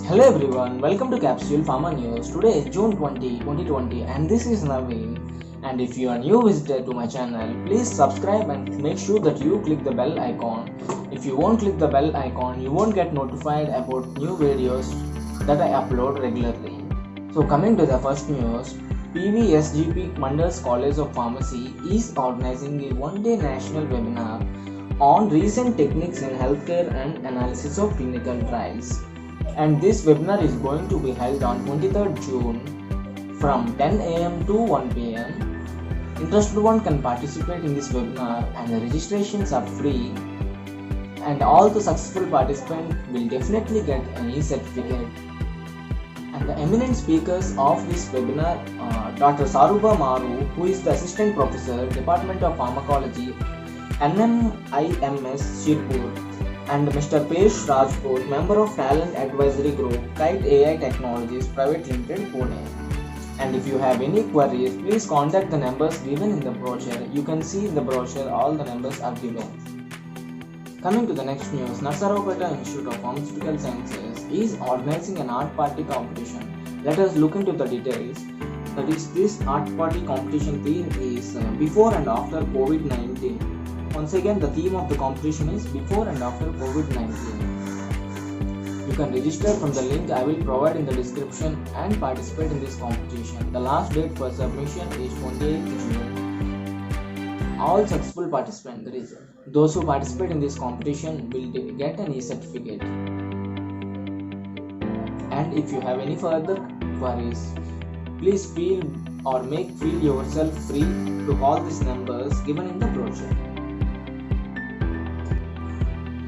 Hello everyone, welcome to Capsule Pharma News. Today is June 2020 and this is Naveen. And if you are new visitor to my channel, please subscribe and make sure that you click the bell icon. If you won't click the bell icon, you won't get notified about new videos that I upload regularly. So coming to the first news, PVSGP Mandals College of Pharmacy is organizing a one-day national webinar on recent techniques in healthcare and analysis of clinical trials. And this webinar is going to be held on 23rd June from 10 am to 1 pm. Interested one can participate in this webinar and the registrations are free, and all the successful participants will definitely get an e-certificate. And the eminent speakers of this webinar Dr. Saruba Maru, who is the Assistant Professor, Department of Pharmacology, NMIMS Shirpur, and Mr. Pesh Rajput, Member of Talent Advisory Group, Kite AI Technologies Private Limited, Pune. And if you have any queries, please contact the numbers given in the brochure. You can see in the brochure all the numbers are given. Coming to the next news, Narsaraopeta Institute of Pharmaceutical Sciences is organizing an art party competition. Let us look into the details. That is, this art party competition theme is before and after COVID-19. Once again, the theme of the competition is before and after COVID-19. You can register from the link I will provide in the description and participate in this competition. The last date for submission is 28th June. All successful participants, that is, those who participate in this competition will get an e-certificate. And if you have any further queries, please feel yourself free to call these numbers given in the brochure.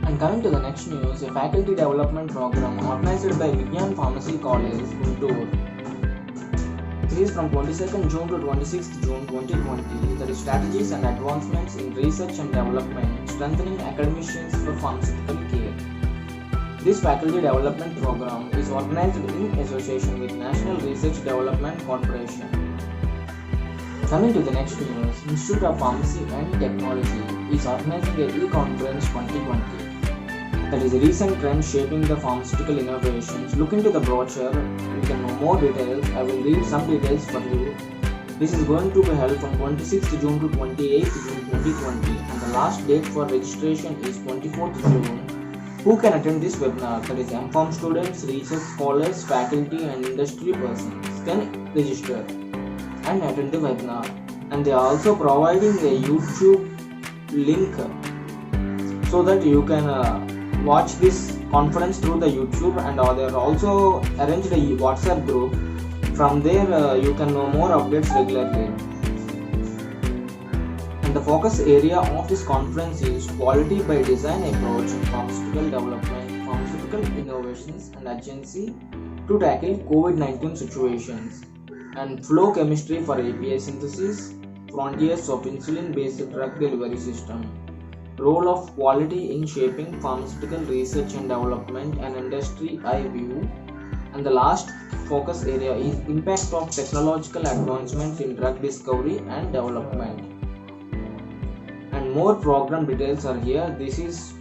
And coming to the next news, a faculty development program organized by Vigyan Pharmacy College, Guntur. This is from 22nd June to 26th June 2020. That is strategies and advancements in research and development, strengthening academicians for pharmaceutical care. This faculty development program is organized in association with National Research Development Corporation. Coming to the next news, Institute of Pharmacy and Technology is organizing a e-conference 2020. That is a recent trend shaping the pharmaceutical innovations. Look into the brochure, you can know more details. I will read some details for you. This is going to be held from 26th June to 28th June 2020, and the last date for registration is 24th June. Who can attend this webinar? That is, MPharm students, research scholars, faculty and industry persons can register and attend the webinar. And they are also providing a YouTube link so that you can watch this conference through the YouTube, and they are also arranged a WhatsApp group. From there you can know more updates regularly. And the focus area of this conference is quality by design approach in pharmaceutical development, pharmaceutical innovations and agency to tackle COVID-19 situations, and flow chemistry for API synthesis, frontiers of insulin-based drug delivery system, role of quality in shaping pharmaceutical research and development and industry eye view, and the last focus area is impact of technological advancements in drug discovery and development. And more program details are here. This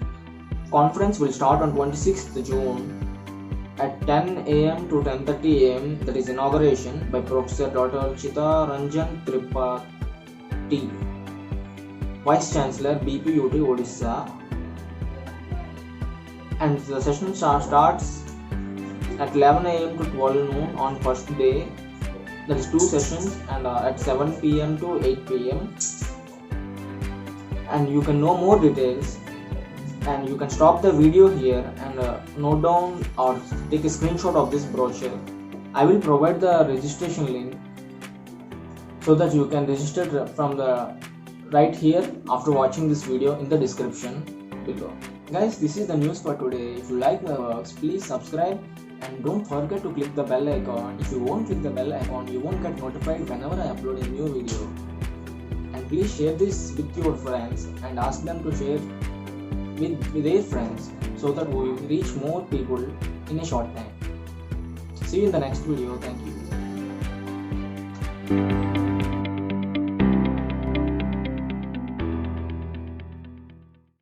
conference will start on 26th June at 10 am to 10:30 am. That is inauguration by Professor Dr. Chita Ranjan Tripathi, Vice Chancellor, BPUT Odisha. And the session starts at 11 am to 12 noon on first day. There is two sessions, and at 7 pm to 8 pm. And you can know more details, and you can stop the video here and note down or take a screenshot of this brochure. I will provide the registration link so that you can register from the right here after watching this video in the description below. Guys, this is the news for today. If you like my works, please subscribe and don't forget to click the bell icon. If you won't click the bell icon, you won't get notified whenever I upload a new video. And please share this with your friends and ask them to share with their friends so that we will reach more people in a short time. See you in the next video. Thank you.